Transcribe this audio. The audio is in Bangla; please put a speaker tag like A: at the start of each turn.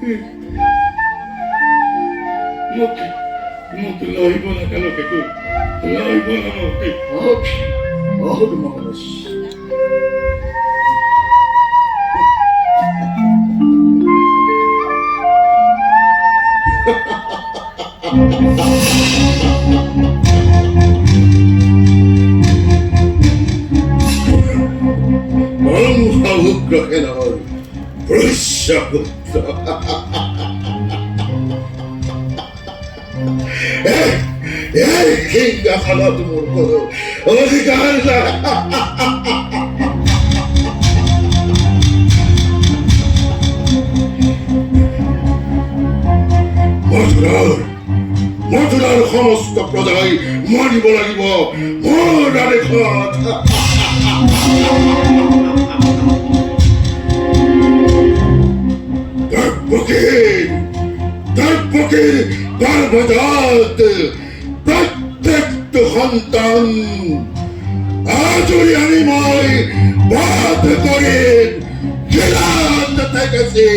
A: মুখ মুখ লইব না কেন কেতু লইব না মুখ
B: অহুর মহারাজ গ্রহের পুত্র এই হিংগা খালা তোমার করো অধিকার না মথুরার সমস্ত প্রজাই মানিব লাগিব মোৰ আদেশত দর্পকের গর্ভজাত প্রত্যেক সন্তান আজরি আনিময় বাদ করেন গিলাত থেকেছে